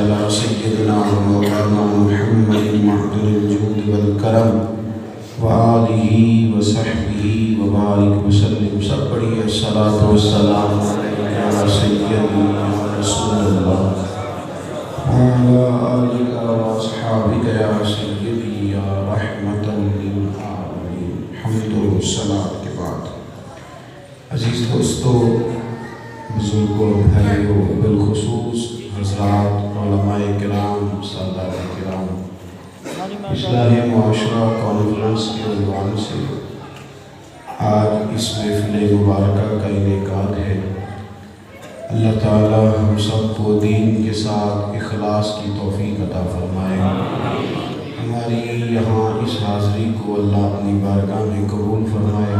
على سيدنا ومولانا محمد معدن الجود والكرم وآلہ وصحبہ وبارک وسلم. سب پڑھیے الصلاۃ والسلام علی سیدنا رسول اللہ وعلی آلہ واصحابہ یا سیدی یا رحمۃ للعالمین. حمد و صلاۃ کے بعد عزیز دوستو، بزرگوں، بھائیوں، بالخصوص حضرات علماء کرام، سادات کرام، اصلاح معاشرہ کانفرنس کے عنوان سے آج اس محفل مبارکہ کا انعقاد ہے. اللہ تعالی ہم سب کو دین کے ساتھ اخلاص کی توفیق عطا فرمائے. ہماری یہاں اس حاضری کو اللہ اپنی بارگاہ میں قبول فرمائے.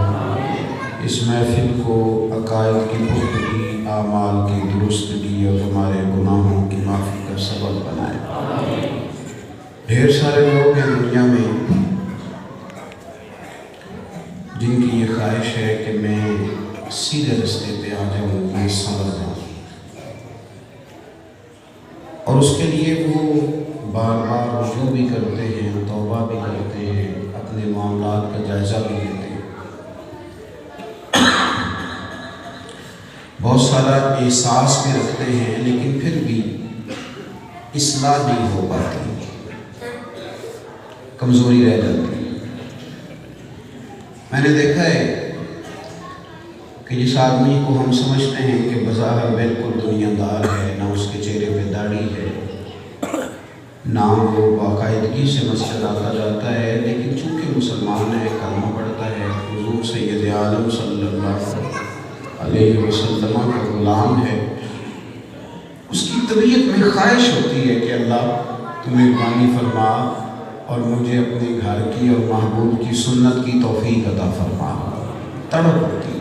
اس محفل کو عقائد کی پختگی، اعمال کی درستگی اور ہمارے گناہوں کی معافی کا سبب بنائے. ڈھیر سارے لوگ ہیں دنیا میں جن کی یہ خواہش ہے کہ میں سیدھے رستے پہ آ جاؤں، میں سنور جاؤں، اور اس کے لیے وہ بار بار رجوع بھی کرتے ہیں، توبہ بھی کرتے ہیں، اپنے معاملات کا جائزہ بھی لیتے ہیں، بہت سارا احساس بھی رکھتے ہیں، لیکن پھر بھی اصلاح نہیں ہو پاتی، کمزوری رہ جاتی ہے. میں نے دیکھا ہے کہ جس آدمی کو ہم سمجھتے ہیں کہ بظاہر بالکل دنیا دار ہے، نہ اس کے چہرے پہ داڑھی ہے، نہ وہ باقاعدگی سے مسجد آتا جاتا ہے، لیکن چونکہ مسلمان ہے، کلمہ پڑھتا ہے، حضور سید عالم صلی اللہ علیہ وسلم کا غلام ہے، اس کی طبیعت میں خواہش ہوتی ہے کہ اللہ تو مہربانی فرما اور مجھے اپنے گھر کی اور محبوب کی سنت کی توفیق عطا فرما. تڑپ ہوتی.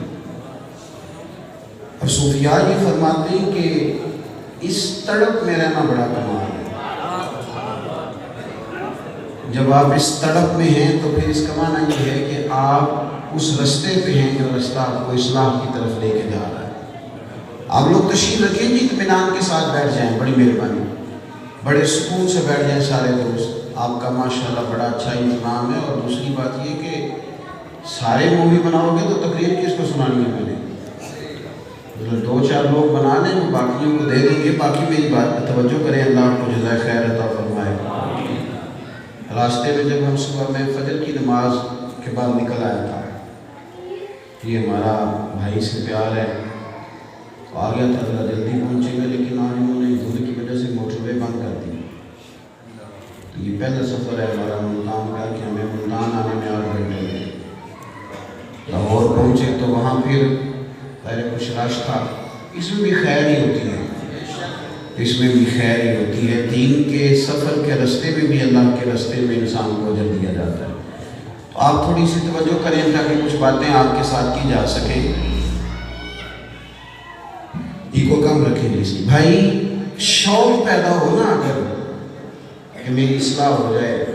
اور صوفیاء یہ فرماتے ہیں کہ اس تڑپ میں رہنا بڑا کمال ہے. جب آپ اس تڑپ میں ہیں تو پھر اس کا معنی یہ ہے کہ آپ اس رستے پہ ہیں جو رستہ آپ کو اصلاح کی طرف لے کے جا رہا ہے. آپ لوگ تشریف رکھیں جی، اطمینان کے ساتھ بیٹھ جائیں، بڑی مہربانی، بڑے سکون سے بیٹھ جائیں سارے دوست. آپ کا ماشاءاللہ بڑا اچھا انتظام ہے. اور دوسری بات یہ کہ سارے مووی بناؤ گے تو تقریر کس کو سنانی ہے؟ میں نے دو چار لوگ بنا لیں، باقیوں کو دے دیں گے. باقی میری بات پہ توجہ کریں. اللہ آپ کو جزائے خیر عطا فرمائے. راستے میں جب ہم صبح میں فجر کی نماز کے بعد نکل آیا تھا، یہ ہمارا بھائی سے پیار ہے، تو آ گیا تھا ذرا جلدی پہنچے گا، لیکن آج انہوں نے دھند کی وجہ سے موٹر وے بند کر دی. تو یہ پہلا سفر ہے ہمارا ملتان کا کہ ہمیں ملتان آنے میں 8 گھنٹے لگے. لاہور پہنچے تو وہاں پھر پہلے کچھ رش تھا. اس میں بھی خیر ہی ہوتی ہے، اس میں بھی خیر ہی ہوتی ہے. دین کے سفر کے رستے میں بھی اللہ کے رستے میں انسان کو اجر دیا جاتا ہے. تو آپ تھوڑی سی توجہ کریں تاکہ کچھ باتیں آپ کے ساتھ کی جا سکیں. ایگو کم رکھیں گے اس کی. بھائی شوق پیدا ہونا اگر کہ میری اصلاح ہو جائے.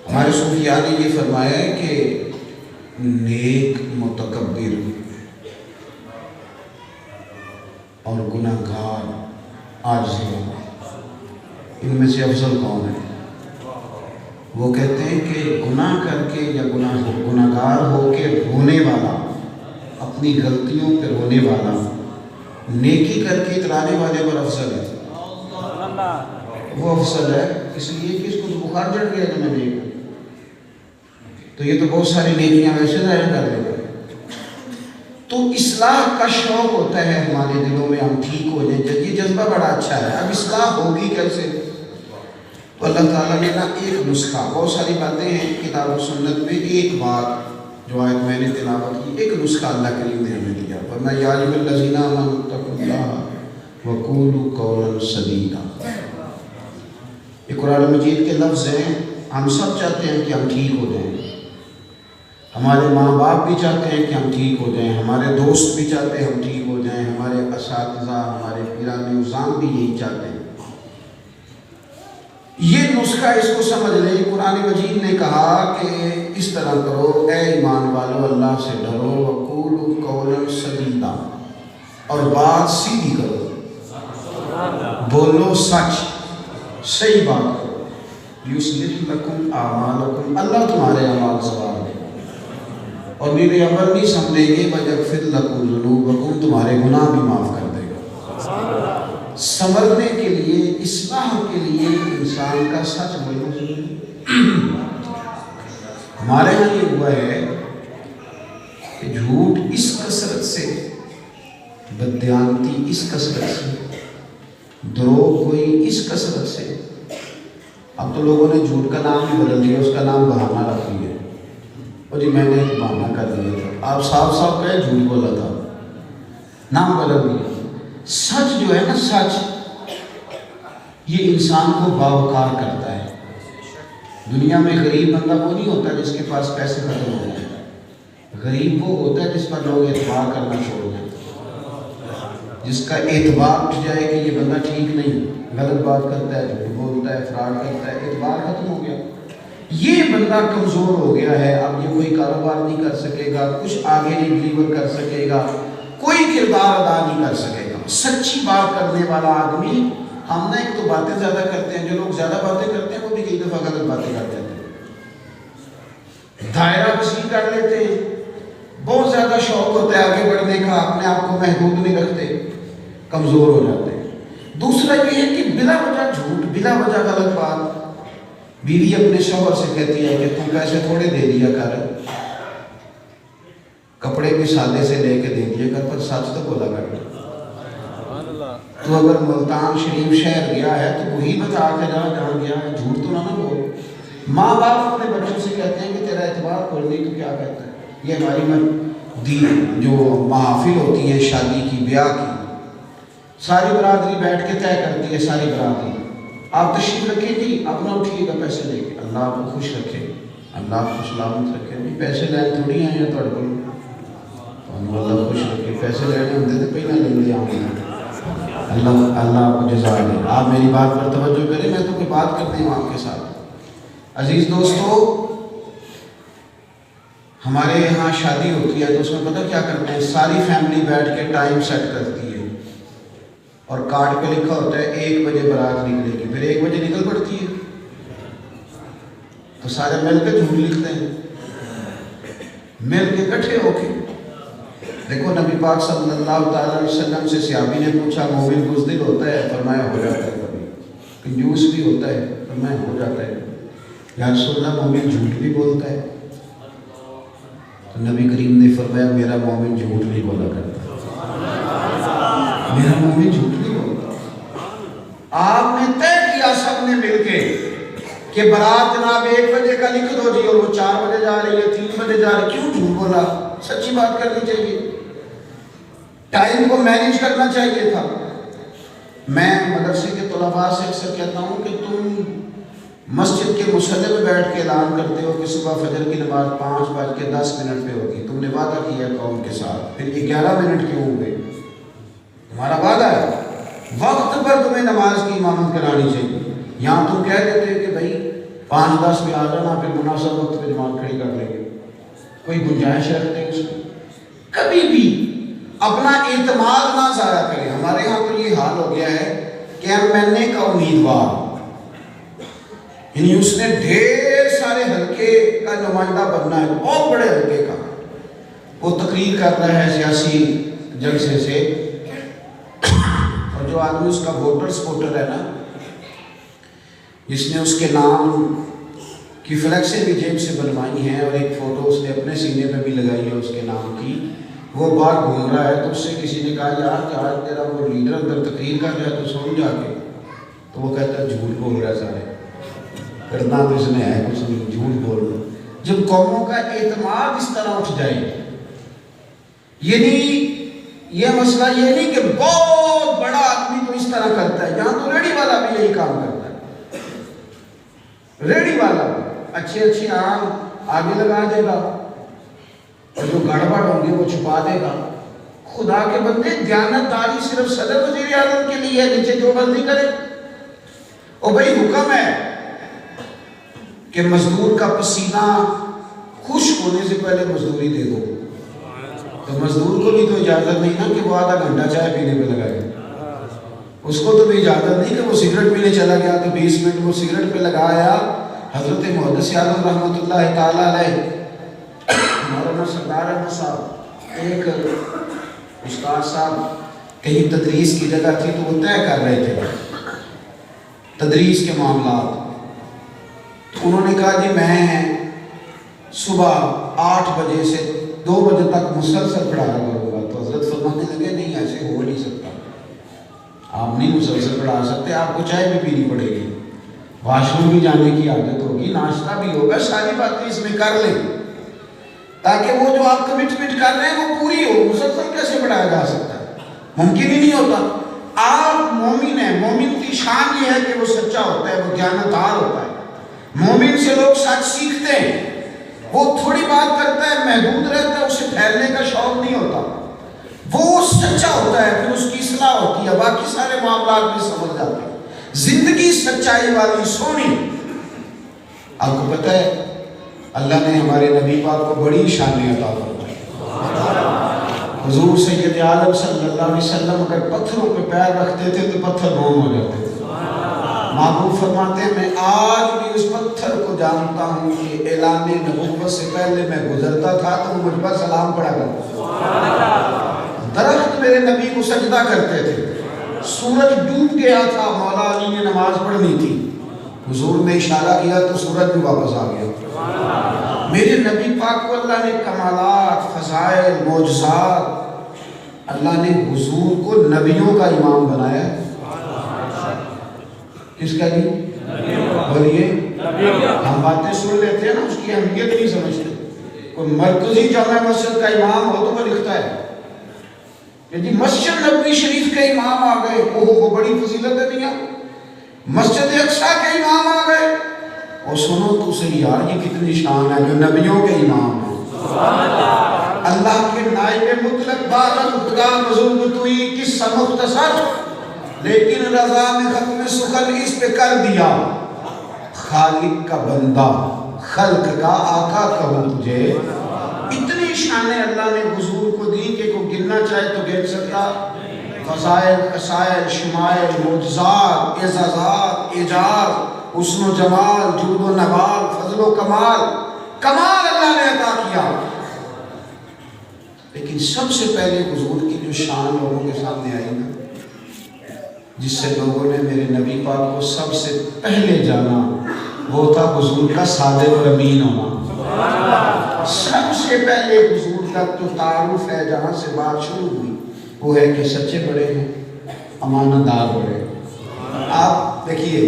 ہمارے صوفیاء نے یہ فرمایا ہے کہ نیک متکبر اور گناہ گار عاجز ہوگا، ان میں سے افضل کون ہے؟ وہ کہتے ہیں کہ گناہ کر کے یا گناہ گار ہو کے رونے والا، اپنی غلطیوں پہ رونے والا، نیکی کر کے اترانے والے پر افضل ہے. وہ افضل ہے اس لیے کہ اس کو تو بخار چڑھ گیا کہ میں دیکھا تو یہ تو بہت ساری نیکیاں ویسے ظاہر کر دے گا. تو اصلاح کا شوق ہوتا ہے ہمارے دلوں میں، ہم ٹھیک ہو جائیں. یہ جذبہ بڑا اچھا ہے. اب اصلاح ہوگی کیسے؟ تو اللہ تعالیٰ نے نا ایک نسخہ، بہت ساری باتیں ہیں کتاب و سنت میں، ایک بات جو آیت میں نے تلاوت کی، ایک نسخہ اللہ کریم نے ہمیں دیا. فرمایا یا ایھا الذین آمنوا اتقوا اللہ وقولوا قولا سدیدا. یہ قرآن مجید کے لفظ ہیں. ہم سب چاہتے ہیں کہ ہم ٹھیک ہو جائیں، ہمارے ماں باپ بھی چاہتے ہیں کہ ہم ٹھیک ہو جائیں، ہمارے دوست بھی چاہتے ہیں ہم ٹھیک ہو جائیں، ہمارے اساتذہ، ہمارے پیران نظام بھی یہی چاہتے ہیں. یہ نسخہ اس کو سمجھ لیں. قرآن مجید نے کہا کہ اس طرح کرو اے ایمان والو، اللہ سے ڈرو، وقولوا قولا سدیدا، اور بات سیدھی کرو، بولو سچ. صحیح بات کرو. یصلح لکم اعمالکم، اللہ تمہارے اعمال سوار دے گا، اور میرے عمل نہیں سمجھیں گے ویغفر لکم ذنوبکم، تمہارے گناہ بھی معاف کر دے گا. سنورنے کے لیے، اصلاح کے لیے انسان کا سچ بولنا ضروری. ہمارے یہاں یہ ہوا ہے کہ جھوٹ اس کثرت سے، بددیانتی اس کثرت سے، دروغ کوئی اس کثرت سے. اب تو لوگوں نے جھوٹ کا نام ہی بدل دیا، اس کا نام بہانہ رکھ دیا. اور جی میں نے ایک بہانہ کر دیا تھا، آپ صاف صاف کہے جھوٹ بولا تھا، نام بدل دیا. سچ جو ہے نا، سچ یہ انسان کو باوقار کرتا ہے. دنیا میں غریب بندہ وہ نہیں ہوتا جس کے پاس پیسے ختم ہو جائیں. غریب وہ ہوتا ہے جس پر لوگ اعتبار کرنا چھوڑ دیں، جس کا اعتبار اٹھ جائے کہ یہ بندہ ٹھیک نہیں، غلط بات کرتا ہے، جھوٹ بولتا ہے، فراڈ کرتا ہے، اعتبار ختم ہو گیا. یہ بندہ کمزور ہو گیا ہے. اب یہ کوئی کاروبار نہیں کر سکے گا، کچھ آگے نہیں ڈلیور کر سکے گا، کوئی کردار ادا نہیں کر سکے گا. سچی بات کرنے والا آدمی، ہم نے ایک تو باتیں زیادہ کرتے ہیں، جو لوگ زیادہ باتیں کرتے ہیں وہ بھی کئی دفعہ غلط باتیں کر جاتے ہیں. دائرہ وسیع کر لیتے ہیں، بہت زیادہ شوق ہوتا ہے آگے بڑھنے کا، اپنے آپ کو محدود نہیں رکھتے، کمزور ہو جاتے ہیں. دوسرا یہ ہے کہ بلا وجہ جھوٹ، بلا وجہ غلط بات. بیوی اپنے شوہر سے کہتی ہے کہ تم پیسے تھوڑے دے دیا کر، کپڑے بھی سادے سے لے کے دے دیا کر، پر سچ تو بولا کر. تو اگر ملتان شریف شہر گیا ہے تو وہی بتا کے جا جہاں گیا ہے، جھوٹ تو نہ بول. ماں باپ اپنے بچوں سے کہتے ہیں کہ تیرا اعتبار کھول نہیں، تو کیا کہتا ہے. یہ ہماری جو محافل ہوتی ہیں شادی کی، بیاہ کی، ساری برادری بیٹھ کے طے کرتی ہے. ساری برادری آپ تشریف رکھیں جی، اپنا اٹھیے گا پیسے لے کے، اللہ آپ کو خوش رکھے، اللہ آپ کو سلامت رکھے. نہیں پیسے لین تھوڑی آئے ہیں تھوڑے کو، اللہ خوش رکھے. پیسے لینے ہوتے تو پہلے لے لے آؤں. اللہ آپ کو جزا دے. آپ میری بات پر توجہ کریں، میں تو کوئی بات کرتی ہوں آپ کے ساتھ. عزیز دوستو، ہمارے یہاں شادی ہوتی ہے تو اس میں پتہ کیا کرتے ہیں، ساری فیملی بیٹھ کے ٹائم سیٹ کرتی ہے، اور کارڈ پہ لکھا ہوتا ہے 1 بجے بارات نکلے گی. پھر 1 بجے نکل پڑتی ہے تو سارے مل کے جھوٹ لکھتے ہیں، مل کے اکٹھے ہو کے. دیکھو نبی پاک صلی اللہ تعالیٰ علیہ وسلم سے صحابی نے پوچھا، مومن بزدل ہوتا ہے؟ فرمایا ہو جاتا ہے. کبھی کنجوس بھی ہوتا ہے؟ فرمایا ہو جاتا ہے. یا رسول اللہ مومن جھوٹ بھی بولتا ہے؟ تو نبی کریم نے فرمایا میرا مومن جھوٹ نہیں بولا کرتا، میرا مومن جھوٹ نہیں بولتا. آپ نے طے کیا سب نے مل کے کہ برات جناب 1 بجے کا لکھ دو جی، اور وہ 4 بجے جا رہی ہے، 3 بجے جا رہی ہے. کیوں جھوٹ بولا؟ سچی بات کرنی چاہیے، ٹائم کو مینیج کرنا چاہیے تھا. میں مدرسے کے طلباء سے اکثر کہتا ہوں کہ تم مسجد کے مصلی میں بیٹھ کے اعلان کرتے ہو کہ صبح فجر کی نماز 5:10 پہ ہوگی. تم نے وعدہ کیا قوم کے ساتھ، پھر 11 منٹ کیوں ہوئے؟ تمہارا وعدہ ہے، وقت پر تمہیں نماز کی امامت کرانی چاہیے. یہاں تم کہہ دیتے کہ بھائی 5:10 پہ آ جانا، پھر مناسب وقت پہ جماعت کھڑی کر لیں گے. کوئی گنجائش رکھتے ہیں اس میں؟ کبھی بھی اپنا اعتماد نہ ضائع کریں. ہمارے یہاں تو یہ حال ہو گیا ہے کہ ایم کا امیدوار، یعنی اس نے ڈھیر سارے حلقے کا نمائندہ بننا ہے، بہت بڑے حلقے کا. وہ تقریر کر رہا ہے سیاسی جلسے سے، اور جو آدمی اس کا ووٹر سپورٹر ہے نا، جس نے اس کے نام کی فلیکسیں بھی جیب سے بنوائی ہیں اور ایک فوٹو اس نے اپنے سینے پہ بھی لگائی ہے اس کے نام کی، وہ باہر گھوم رہا ہے. تو اس سے کسی نے کہا یار آج تیرا وہ لیڈر اندر تقریر کر رہا ہے تو سن جا کے. تو وہ کہتا ہے جھوٹ بول رہا ہے، سارے کرنا تو اس نے ہے کچھ نہیں، جھوٹ بول رہا. جب قوموں کا اعتماد اس طرح اٹھ جائے، یعنی یہ مسئلہ یہ نہیں کہ بہت بڑا آدمی تو اس طرح کرتا ہے، یہاں تو ریڑھی والا بھی یہی کام کرتا ہے. ریڑھی والا اچھے آم آگے لگا دے گا اور جو گڑبڑ ہوں گے وہ چھپا دے گا. خدا کے بندے، دیانتداری صرف صدر وزیر اعظم کے لیے ہے، نیچے جو مرضی کرے. اور بھائی حکم ہے کہ مزدور کا پسینہ خشک ہونے سے پہلے مزدوری دے دو. تو مزدور کو بھی تو اجازت نہیں نا کہ وہ آدھا گھنٹہ چائے پینے پہ لگائے. اس کو تو بھی اجازت نہیں کہ وہ سگریٹ پینے چلا گیا تو 20 منٹ وہ سگریٹ پہ لگایا. حضرت محدث عالم رحمۃ اللہ تعالیٰ علیہ مولانا سردار احمد صاحب ایک استاد صاحب کہیں تدریس کی جگہ تھی تو وہ طے کر رہے تھے تدریس کے معاملات. تو انہوں نے کہا جی میں صبح 8 بجے سے 2 بجے تک مسلسل پڑھایا کروں گا. تو حضرت فرمانے لگے نہیں ایسے ہو نہیں سکتا, آپ نہیں مسلسل پڑھا سکتے, آپ کو چائے بھی پینی پڑے گی, واش روم بھی جانے کی عادت ہوگی, ناشتہ بھی ہوگا, ساری باتیں اس میں کر لیں تاکہ وہ جو آپ کمٹمنٹ کر رہے ہیں وہ پوری ہو. مسلسل کیسے پڑھایا جا سکتا ہے؟ ممکن ہی نہیں ہوتا. آپ مومن ہیں, مومن کی شان یہ ہے کہ وہ سچا ہوتا ہے, وہ دیانتدار ہوتا ہے. مومن سے لوگ سچ سیکھتے ہیں, وہ تھوڑی بات کرتا ہے محدود رہتا ہے, اسے پھیلنے کا شوق نہیں ہوتا, وہ سچا ہوتا ہے, پھر اس کی اصلاح ہوتی ہے, باقی سارے معاملات بھی سمجھ جاتے ہیں. زندگی سچائی والی سونی. آپ کو پتہ ہے اللہ نے ہمارے نبی پاک کو بڑی شانیں عطا فرمائی. حضور سید عالم صلی اللہ علیہ وسلم اگر پتھروں پہ پیر رکھتے تھے تو پتھر روم ہو جاتے تھے. محبوب فرماتے ہیں میں آج بھی اس پتھر کو جانتا ہوں کہ اعلان نبوت سے پہلے میں گزرتا تھا تو مجھ پر سلام پڑا کرتا تھا. درخت میرے نبی کو سجدہ کرتے تھے. سورج ڈوب گیا تھا, مولا علی نے نماز پڑھنی تھی, حضور نے اشارہ کیا تو سورج بھی واپس آ گیا. میرے نبی پاک کو اللہ نے کمالات, فضائل, معجزات, اللہ نے حضور کو نبیوں کا امام بنایا. کس کا جی؟ بولیے. ہم باتیں سن لیتے ہیں نا, اس کی اہمیت نہیں سمجھتے. کوئی مرکزی جامع مسجد کا امام ہو تو وہ لکھتا ہے کہ جی مسجد نبوی شریف کے امام آ گئے, وہ بڑی فضیلت ہے دنیا. مسجد اقصیٰ کے امام آ گئے, اور سنو تو صحیح یار یہ کتنی شان ہے جو نبیوں کے امام ہیں. اللہ کے نائب مطلق بارد خدا بزرگ توئی قصہ مختصر, لیکن رضا میں ختم سخن اس پہ کر دیا. خالق کا بندہ, خلق کا آقا کہوں تجھے. اتنی شانیں اللہ نے حضور کو دی کہ کوئی گننا چاہے تو گن سکتا. فضائل, قصائل, شمائل, معجزات, اعزازات, اعجاز, حسن و جمال, جود و نوال, فضل و کمال, کمال اللہ نے عطا کیا. لیکن سب سے پہلے حضور کی جو شان لوگوں کے سامنے آئی نا, جس سے لوگوں نے میرے نبی پاک کو سب سے پہلے جانا, وہ تھا حضور کا صادق و امین ہونا. سب سے پہلے حضور کا جو تعارف ہے جہاں سے بات شروع ہوئی وہ ہے کہ سچے بڑے ہیں, امانت دار بڑے ہیں. آپ دیکھیے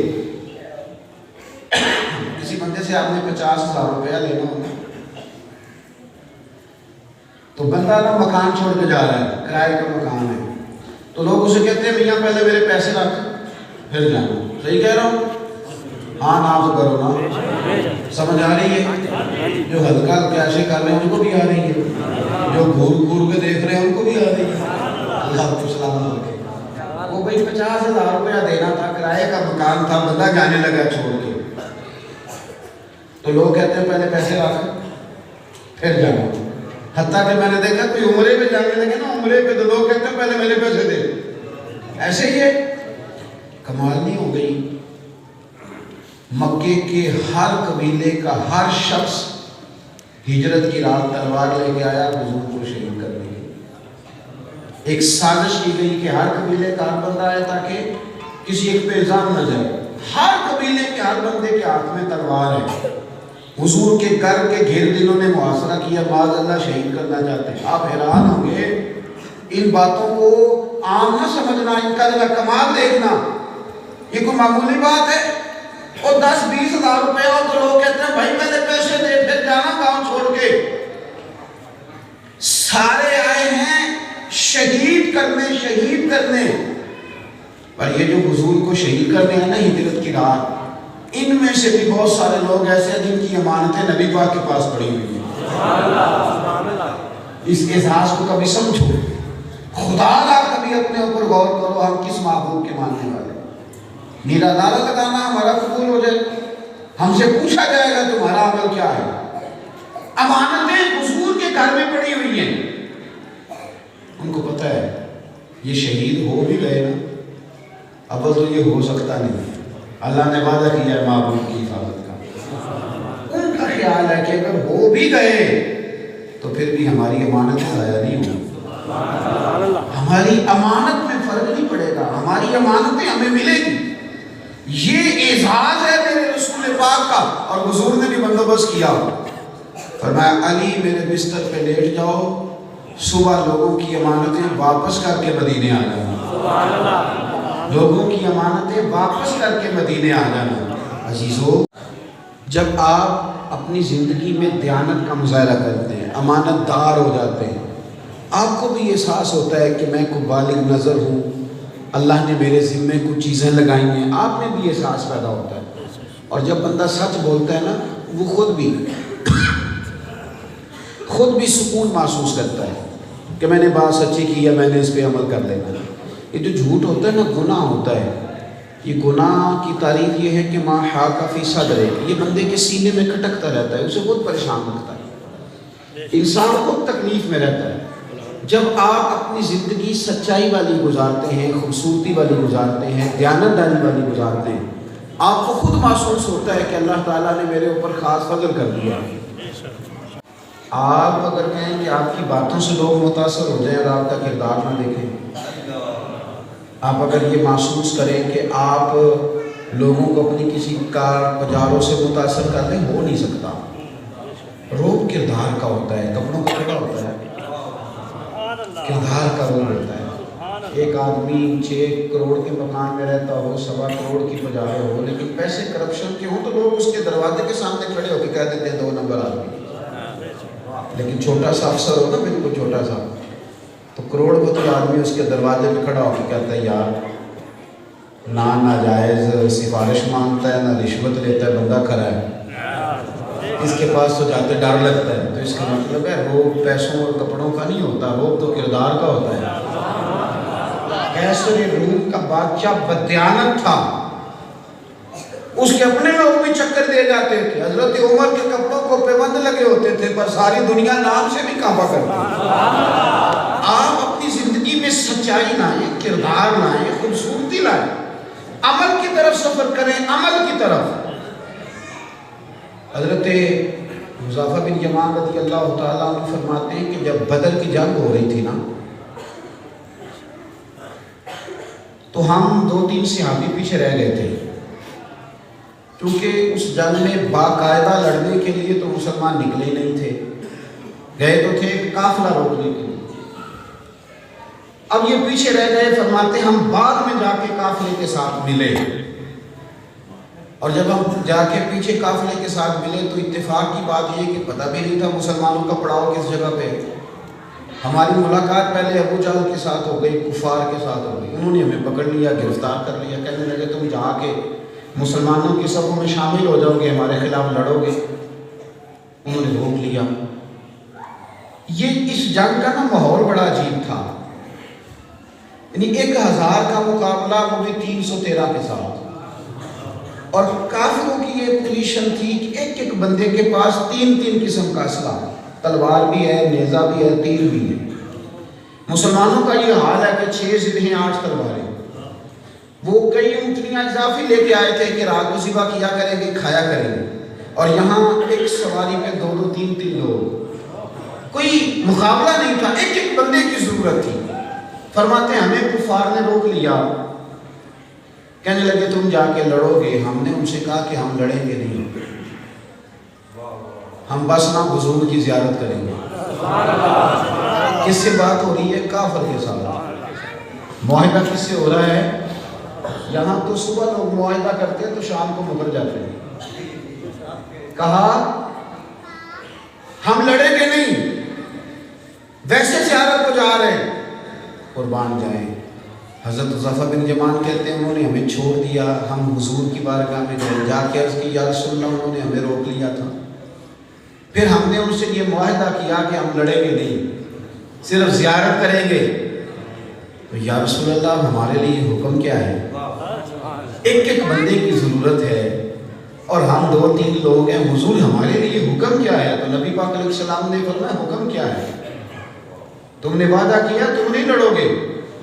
کسی بندے سے آپ نے 50,000 روپیہ لینا ہوگا تو بندہ نا مکان چھوڑ کے جا رہا ہے, کرائے کا مکان ہے, تو لوگ اسے کہتے ہیں میاں پہلے میرے پیسے رکھ پھر جانا. صحیح کہہ رہا ہوں؟ ہاں نا تو کرو نا. سمجھ آ رہی ہے؟ جو ہلکا پیسے کر رہے ہیں ان کو بھی آ رہی ہے, جو گھور گھور کے دیکھ رہے ہیں ان کو بھی آ رہی ہے. اللہ کو سلامت رکھے. وہ بھائی 50,000 روپیہ دینا تھا, کرائے کا مکان تھا, بندہ جانے لگا چھوڑ کے, تو لوگ کہتے ہیں پہلے پیسے رکھ پھر جانا. حتیٰ کہ میں نے دیکھا کوئی عمرے پہ جانے لگے نا, عمرے پہ تو لوگ کہتے ہیں پہلے میرے پیسے دے. ایسے ہی ہے. کمال نہیں ہو گئی؟ مکے کے ہر قبیلے کا ہر شخص ہجرت کی رات تلوار لے کے آیا حضور کو شہید کرنے کی. ایک سازش کی گئی کہ ہر قبیلے کا ہر بندہ آئے تاکہ کسی ایک پہ الزام نہ جائے. ہر قبیلے کے ہر بندے کے ہاتھ میں تلوار ہے. حضور کے گھر کے گھر دلوں نے محاصرہ کیا, معاذ اللہ شہید کرنا چاہتے ہیں. آپ حیران ہوں گے, ان باتوں کو عام نہ سمجھنا, ان کا کمال دیکھنا. یہ کوئی معمولی بات ہے؟ اور 10-20 ہزار روپیہ ہو تو لوگ کہتے ہیں بھائی پہلے پیسے دے پھر جانا گاؤں چھوڑ کے. سارے آئے ہیں شہید کرنے. پر یہ جو حضور کو شہید کرنے ہیں نا ہجرت کی رات, ان میں سے بھی بہت سارے لوگ ایسے ہیں جن کی امانتیں نبی پاک کے پاس پڑی ہوئی ہیں. اس احساس کو کبھی سمجھو. خدا را کبھی اپنے اوپر غور کرو, ہم کس محبوب کے ماننے والے. میرا نعرہ لگانا ہمارا قبول ہو جائے, ہم سے پوچھا جائے گا تمہارا عمل کیا ہے. امانتیں حضور کے گھر میں پڑی ہوئی ہیں. ان کو پتہ ہے یہ شہید ہو بھی گئے نا اب تو یہ ہو سکتا نہیں، اللہ نے وعدہ کیا ہے معبود کی حفاظت کا۔ ان کا خیال ہے کہ اگر ہو بھی گئے تو پھر بھی ہماری امانت ضائع نہیں ہوگی، ہماری امانت میں فرق نہیں پڑے گا، ہماری امانتیں ہمیں ملے گی۔ یہ اعزاز ہے میرے رسول پاک کا، اور حضور نے بھی بندوبست کیا، فرمایا علی میرے بستر پہ لیٹ جاؤ، صبح لوگوں کی امانتیں واپس کر کے مدینے آ جانا، لوگوں کی امانتیں واپس کر کے مدینے آ جانا۔ عزیزو، جب آپ اپنی زندگی میں دیانت کا مظاہرہ کرتے ہیں، امانت دار ہو جاتے ہیں، آپ کو بھی احساس ہوتا ہے کہ میں کو بالغ نظر ہوں، اللہ نے میرے ذمے کچھ چیزیں لگائی ہیں، آپ میں بھی احساس پیدا ہوتا ہے۔ اور جب بندہ سچ بولتا ہے نا، وہ خود بھی سکون محسوس کرتا ہے کہ میں نے بات سچی کی ہے، میں نے اس پہ عمل کر لینا۔ یہ جو جھوٹ ہوتا ہے نا، گناہ ہوتا ہے، یہ گناہ کی تعریف یہ ہے کہ ما حاک فی صدر، یہ بندے کے سینے میں کھٹکتا رہتا ہے، اسے بہت پریشان رکھتا ہے، انسان خود تکلیف میں رہتا ہے۔ جب آپ اپنی زندگی سچائی والی گزارتے ہیں، خوبصورتی والی گزارتے ہیں، دیانتداری والی گزارتے ہیں، آپ کو خود محسوس ہوتا ہے کہ اللہ تعالیٰ نے میرے اوپر خاص فضل کر دیا۔ آپ اگر کہیں کہ آپ کی باتوں سے لوگ متاثر ہو جائیں اور آپ کا کردار نہ دیکھیں، آپ اگر یہ محسوس کریں کہ آپ لوگوں کو اپنی کسی کار پجاروں سے متاثر کر لیں، ہو نہیں سکتا۔ روب کردار کا ہوتا ہے، کپڑوں کا کپڑا ہوتا ہے، کردار کا روب ہوتا ہے۔ ایک آدمی 6 کروڑ کے مکان میں رہتا ہو، 1.25 کروڑ کی پجارے ہو، لیکن پیسے کرپشن کے ہوں تو لوگ اس کے دروازے کے سامنے کھڑے ہو کے کہہ دیتے ہیں 2 نمبر آدمی۔ لیکن چھوٹا سا افسر ہو نا، بالکل چھوٹا سا، تو کروڑ پتی آدمی اس کے دروازے پہ کھڑا ہو کے کہتا ہے یار نہ ناجائز سفارش مانگتا ہے، نہ رشوت لیتا ہے، بندہ کھڑا ہے، اس کے پاس تو جاتے ڈر لگتا ہے۔ تو اس کا مطلب ہے روب پیسوں اور کپڑوں کا نہیں ہوتا، روب تو کردار کا ہوتا ہے۔ کیسر روم کا بادشاہ بددیانت تھا، اس کے اپنے لوگ بھی چکر دے جاتے تھے، حضرت عمر کے کپڑوں کو پیوند لگے ہوتے تھے، پر ساری دنیا نام سے بھی کعبہ کرتی۔ آپ اپنی زندگی میں سچائی لائیں، کردار لائیں، خوبصورتی لائیں، عمل کی طرف سفر کریں، عمل کی طرف۔ حضرت حذیفہ بن یمان رضی اللہ تعالیٰ عنہ فرماتے ہیں کہ جب بدر کی جنگ ہو رہی تھی نا، تو ہم 2-3 صحابی پیچھے رہ گئے تھے، کیونکہ اس جنگ میں باقاعدہ لڑنے کے لیے تو مسلمان نکلے ہی نہیں تھے، گئے تو تھے قافلہ روکنے کے لیے۔ اب یہ پیچھے رہ گئے، فرماتے ہم بعد میں جا کے قافلے کے ساتھ ملے، اور جب ہم جا کے پیچھے قافلے کے ساتھ ملے تو اتفاق کی بات یہ کہ پتہ بھی نہیں تھا مسلمانوں کا پڑاؤ کس جگہ پہ۔ ہماری ملاقات پہلے ابو جہل کے ساتھ ہو گئی، کفار کے ساتھ ہو گئی، انہوں نے ہمیں پکڑ لیا، گرفتار کر لیا، کہنے لگے تم جا کے مسلمانوں کی صفوں میں شامل ہو جاؤ گے، ہمارے خلاف لڑو گے۔ انہوں نے روک لیا۔ یہ اس جنگ کا نا ماحول بڑا عجیب تھا، یعنی 1000 کا مقابلہ، وہ بھی 313 کے ساتھ، اور کافروں کی یہ پوزیشن تھی کہ ایک بندے کے پاس 3 قسم کا اسلحہ، تلوار بھی ہے، نیزہ بھی ہے، تیر بھی ہے۔ مسلمانوں کا یہ حال ہے کہ 6 ذبحیں 8 تلواریں، وہ کئی اونٹنیاں اضافی لے کے آئے تھے کہ رات کو ذبح کیا کریں گے، کھایا کریں گے، اور یہاں ایک سواری پہ 2-2 3-3 لوگ، کوئی مقابلہ نہیں تھا، ایک بندے کی ضرورت تھی۔ فرماتے ہیں ہمیں کفار نے روک لیا، کہنے لگے تم جا کے لڑو گے۔ ہم نے ان سے کہا کہ ہم لڑیں گے نہیں، ہم بس نا حضور کی زیارت کریں گے۔ کس سے بات ہو رہی ہے؟ کافر کے ساتھ۔ معاہدہ کس سے ہو رہا ہے؟ یہاں تو صبح لوگ معاہدہ کرتے ہیں تو شام کو مکر جاتے ہیں۔ کہا ہم لڑیں گے نہیں، ویسے زیارت کو جا رہے ہیں، قربان جائیں۔ حضرت حذیفہ بن یمان کہتے ہیں انہوں نے ہمیں چھوڑ دیا، ہم حضور کی بارگاہ میں گئے، جا کے عرض کی یا رسول اللہ، انہوں نے ہمیں روک لیا تھا۔ پھر ہم نے ان سے یہ معاہدہ کیا کہ ہم لڑیں گے نہیں، صرف زیارت کریں گے۔ تو یا رسول اللہ ہمارے لیے حکم کیا ہے؟ ایک بندے کی ضرورت ہے اور ہم 2-3 لوگ ہیں، حضور ہمارے لیے حکم کیا ہے؟ تو نبی پاک علیہ السلام نے فرمایا حکم کیا ہے؟ تم نے وعدہ کیا تم نہیں لڑو گے،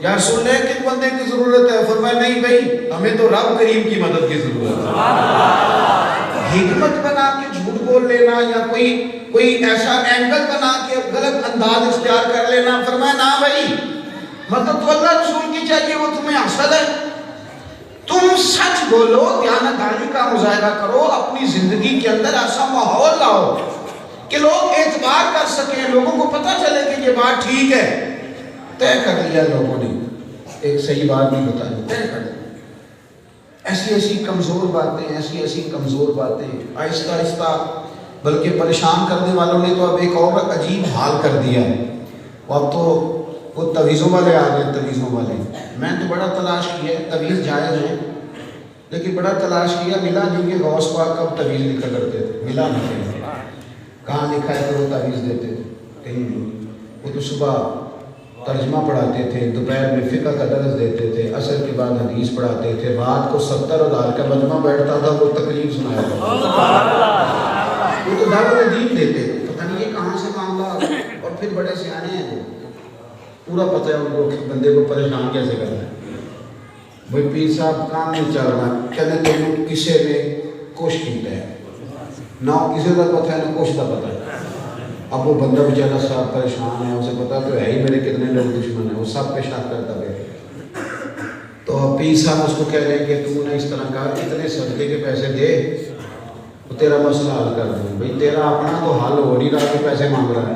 یا رسول اللہ کس بندے کی ضرورت ہے؟ فرمایا نہیں بھائی ہمیں تو رب کریم کی مدد کی ضرورت ہے۔ حکمت بنا کے جھوٹ بول لینا یا کوئی ایسا اینگل بنا کے غلط انداز اختیار کر لینا، فرمایا نہ بھائی مدد تو اللہ رسول کی چاہیے، وہ تمہیں حاصل ہے۔ تم سچ بولو، دیانتداری کا مظاہرہ کرو، اپنی زندگی کے اندر ایسا ماحول لاؤ کہ لوگ اعتبار کر سکیں، لوگوں کو پتہ چلے کہ یہ بات ٹھیک ہے۔ طے کر لیا لوگوں نے، ایک صحیح بات نہیں بتائی، طے کر لیا۔ ایسی کمزور باتیں آہستہ آہستہ، بلکہ پریشان کرنے والوں نے تو اب ایک اور عجیب حال کر دیا ہے۔ اب تو وہ تویزوں والے آ گئے، تویزوں والے۔ میں تو بڑا تلاش کیا ہے، تویز جائز ہے لیکن بڑا تلاش کیا، ملا نہیں کہ غوث پاک کب تویز لکھا کرتے تھے، ملا نہیں، کہاں لکھا ہے کہ وہ تویز دیتے تھے، کہیں نہیں۔ وہ تو صبح ترجمہ پڑھاتے تھے، دوپہر میں فقہ کا درس دیتے تھے، عصر کے بعد حدیث پڑھاتے تھے، رات کو 70,000 کا مجمع بیٹھتا تھا، وہ تقریر سنایا تھا۔ وہ تو دعوت دین دیتے تھے، پتہ نہیں یہ کہاں سے معاملہ، اور پھر بڑے سیانے ہیں، پورا پتہ ہے ان کو کہ بندے کو پریشان کیسے کرنا ہے۔ بھائی پیر صاحب کام نہیں چل رہا، کہنے تینوں کسے نے کوش کیتا ہے، نہ کسے کا پتہ ہے نہ کوش کا پتہ ہے۔ اب وہ بندہ بیچارہ صاحب پریشان ہے، اسے پتا تو ہے ہی میرے کتنے لوگ دشمن ہیں، وہ سب پہ شک کرتا ہے۔ تو پیر صاحب اس کو کہہ رہے ہیں کہ تو نے اس طرح کہا اتنے صدقے کے پیسے دے تو تیرا مسئلہ حل کر دوں۔ بھائی تیرا اپنا تو حل ہو نہیں رہا، کہ پیسے مانگ رہا ہے۔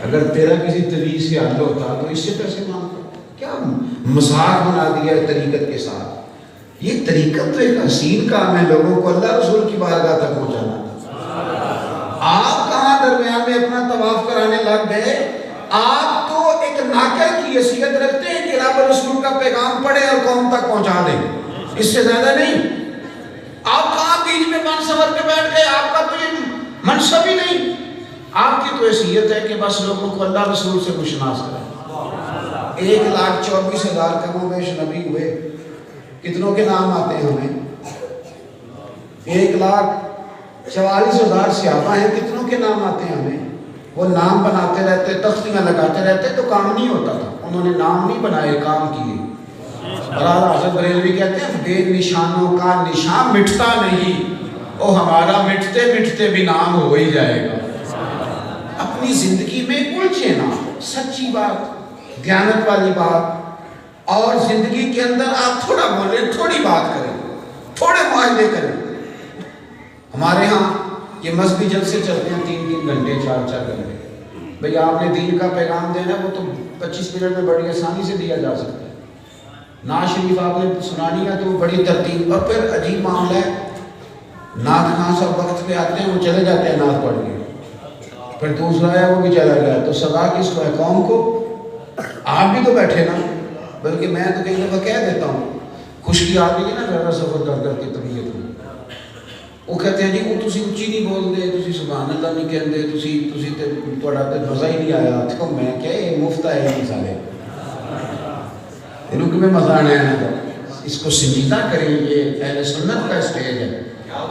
اگر تیرا کسی طریق سے حل ہوتا تو اس سے پیسے مانگتا، کیا مذاق بنا دیا ہے طریقت کے ساتھ۔ یہ طریقت تو ایک حسین کام ہے، لوگوں کو اللہ رسول کی بارگاہ تک پہنچانا۔ آپ کہاں درمیان میں اپنا طواف کرانے لگ گئے؟ آپ تو ایک ناقل کی حیثیت رکھتے ہیں کہ رب رسول کا پیغام پڑھے اور قوم تک پہنچا دیں، اس سے زیادہ نہیں۔ آپ کہاں بیچ میں من سور کے بیٹھ گئے؟ آپ کا تو یہ منصب ہی نہیں۔ آپ کی تو حیثیت ہے کہ بس لوگوں کو اللہ رسول سے مشناس کریں۔ 1,24,000 کم و بیش نبی ہوئے، کتنوں کے نام آتے ہیں ہمیں؟ 1,44,000 صحابہ ہیں، کتنوں کے نام آتے ہیں ہمیں؟ وہ نام بناتے رہتے، تختیاں لگاتے رہتے تو کام نہیں ہوتا تھا۔ انہوں نے نام نہیں بنائے، کام کیے۔ اور حضرت بریلوی کہتے ہیں بے نشانوں کا نشان مٹتا نہیں، او ہمارا مٹتے مٹتے بھی نام ہو ہی جائے گا۔ اپنی زندگی میں الجھے نا، سچی بات، دیانت والی بات، اور زندگی کے اندر آپ تھوڑا بولیں، تھوڑی بات کریں، تھوڑے معاہدے کریں۔ ہمارے ہاں یہ مذہبی جلسے چلتے ہیں 3 گھنٹے 4 گھنٹے۔ بھئی آپ نے دین کا پیغام دینا، وہ تو 25 منٹ میں بڑی آسانی سے دیا جا سکتا ہے۔ نعت شریف آپ نے سنانی ہے تو وہ بڑی ترتیب، اور پھر عجیب معاملہ ہے، نعت خان سب وقت پہ آتے ہیں، وہ چلے جاتے ہیں نعت پڑھ کے، پھر دوسرا ہے وہ بھی چلا گیا، تو سزا کس کو ہے؟ قوم کو۔ آپ بھی تو بیٹھے نا، بلکہ میں تو کئی دفعہ کہہ دیتا ہوں، خشکی آ گئی نا زیادہ سفر کر کے طبیعت میں، وہ کہتے ہیں جی وہ تسی اچھی نہیں بول دے، تسی سبحان اللہ نہیں کہندے، تسی تھوڑا تے مزہ ہی نہیں آیا۔ تو میں کہ یہ مفت ہے یہ سارے، انہوں کہ میں مزہ آنے آیا، اس کو سنجیدہ کریں۔ یہ اہل سنت کا اسٹیج ہے،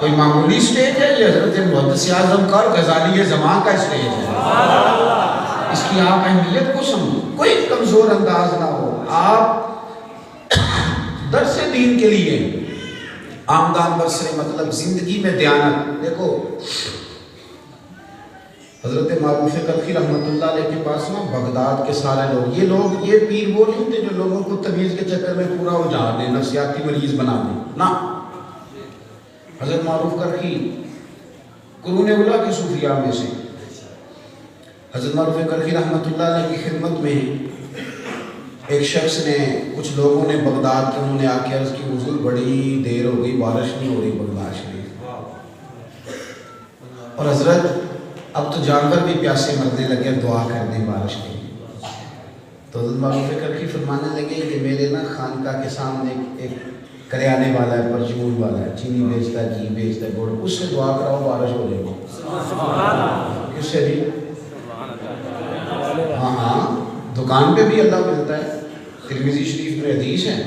کوئی معمولی اسٹیج ہے، یہ حضرت محدث اعظم کا اور غزالی زمان کا اسٹیج ہے۔ اس کی آپ اہمیت کو سمجھو، کوئی کمزور انداز نہ ہو۔ آپ درس دین کے لیے آمدان برسرے، مطلب زندگی میں دیانت۔ دیکھو حضرت معروف کرخی رحمۃ اللہ علیہ کے پاس نا بغداد کے سارے لوگ، یہ پیر وہ نہیں تھے جو لوگوں کو تمیز کے چکر میں پورا اجاڑ دیں، نفسیاتی مریض بنا دیں، نہ۔ حضرت معروف کرخی قرون اولیٰ کے صوفیاء میں سے، حضرت معروف کرخی رحمۃ اللہ علیہ کی خدمت میں ایک شخص نے، کچھ لوگوں نے بغداد کے، انہوں نے آ کے عرض کی حضور بڑی دیر ہو گئی، بارش نہیں ہو رہی بغداد شریف، اور حضرت اب تو جانور بھی پیاسے مرنے لگے، دعا کر دیں بارش کے لیے۔ تو حضرت معروف کرخی فرمانے لگے کہ میرے نا خانقاہ کے سامنے ایک کریانے والا ہے، پرچون والا ہے، چینی بیچتا ہے، گھی بیچتا ہے، گڑ، اس سے دعا کراؤ بارش ہو جائے گی۔ کس سے بھی؟ ہاں دکان پہ بھی اللہ ملتا ہے۔ ترمذی شریف میں حدیث ہے،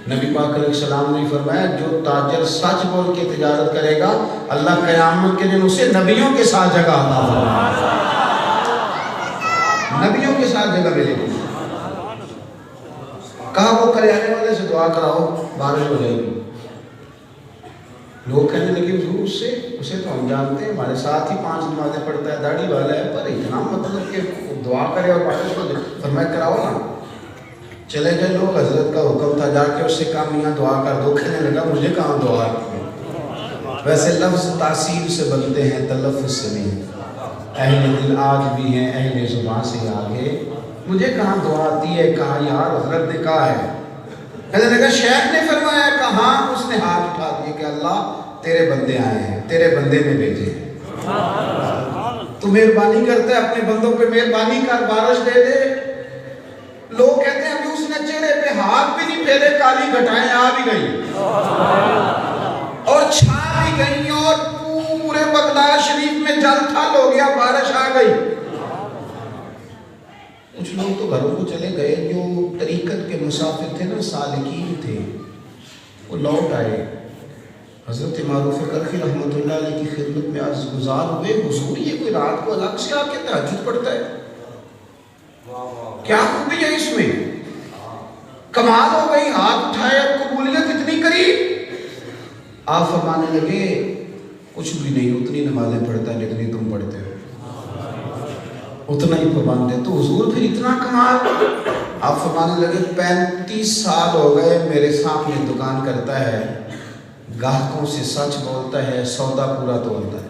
نبی پاک علیہ السلام نے فرمایا جو تاجر سچ بول کے تجارت کرے گا، اللہ قیامت کے دن اسے نبیوں کے ساتھ جگہ عطا فرمائے گا، نبیوں کے ساتھ جگہ ملے گی۔ کہا وہ کریانے والے سے دعا کراؤ بارش ہو جائے گی. لوگ کہنے لگے حضور اسے تو ہم جانتے ہیں، ہمارے ساتھ ہی 5 نمازیں پڑھتا ہے، داڑھی والا ہے، پر اتنا مطلب کہ دعا کرے اور بارش ہو جائے. فرمایا کراؤ نا. چلے گئے لوگ، حضرت کا حکم تھا، جا کے اس سے کہا میاں دعا کر دو. کہنے لگا مجھے کہاں دعا کی. ویسے لفظ تاثیر سے بنتے ہیں، تلفظ سے نہیں. اہل دل آج بھی ہیں اہل زبان سے آگے. مجھے کہاں دعا آتی ہے؟ کہا یار حضرت نے کہا ہے. کہنے لگا شیخ نے فرمایا. کہاں؟ اس نے ہاتھ اٹھا دیے کہ اللہ تیرے بندے آئے ہیں، تیرے بندے نے بھیجے ہیں، تو مہربانی کرتا ہے اپنے بندوں پہ مہربانی کر، بارش دے دے. لوگ کہتے ہیں ابھی اس نے چہرے پہ ہاتھ بھی نہیں پھیرے، کالی گھٹائیں آ بھی گئی اور چھا بھی گئی اور پورے بغداد شریف میں جل تھل ہو گیا، بارش آ گئی. کچھ لوگ تو گھروں کو چلے گئے، جو طریقت کے مسافر تھے نا، سالکین تھے، وہ لوٹ آئے. حضرت معروف کرخی رحمۃ اللہ علیہ کی خدمت میں عرض گزار ہوئے، حضور یہ کوئی رات کو الگ سے آ کے تہجد پڑھتا ہے، کیا خوبی ہے اس میں؟ کمال ہو گئی. ہاتھ اٹھائے اور قبولیت اتنی قریب. آپ فرمانے لگے کچھ بھی نہیں، اتنی نمازیں پڑھتا ہے جتنی تم پڑھتے ہو، اتنا ہی پابند ہے. تو حضور پھر اتنا کمال. آپ فرمانے لگے 35 سال ہو گئے میرے سامنے دکان کرتا ہے، گاہکوں سے سچ بولتا ہے، سودا پورا تولتا ہے.